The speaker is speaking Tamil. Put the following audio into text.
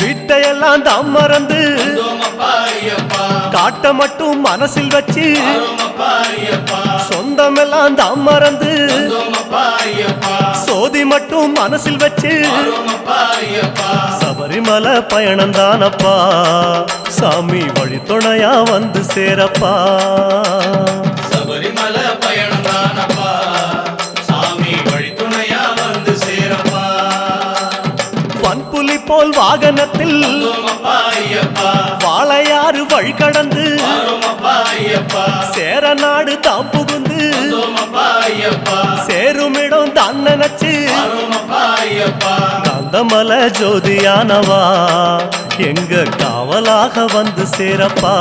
வீட்டையெல்லாம் தான் மறந்து காட்ட மட்டும் மனசில் வச்சு சொந்தமெல்லாம் தான் மறந்து சோதி மட்டும் மனசில் வச்சு சபரிமலை பயணம் தானப்பா சாமி வழித்துணையா வந்து சேரப்பா சபரிமலை பயணம் தானப்பா சாமி வழித்துணையா வந்து சேரப்பா பன்புலி போல் வாகனத்தில் வாழையாறு வழி கடந்து சேர நாடு தான் புகுந்து சேருமிடம் தான் நினைச்சு காந்தமலை ஜோதியானவா எங்க காவலாக வந்து சேரப்பா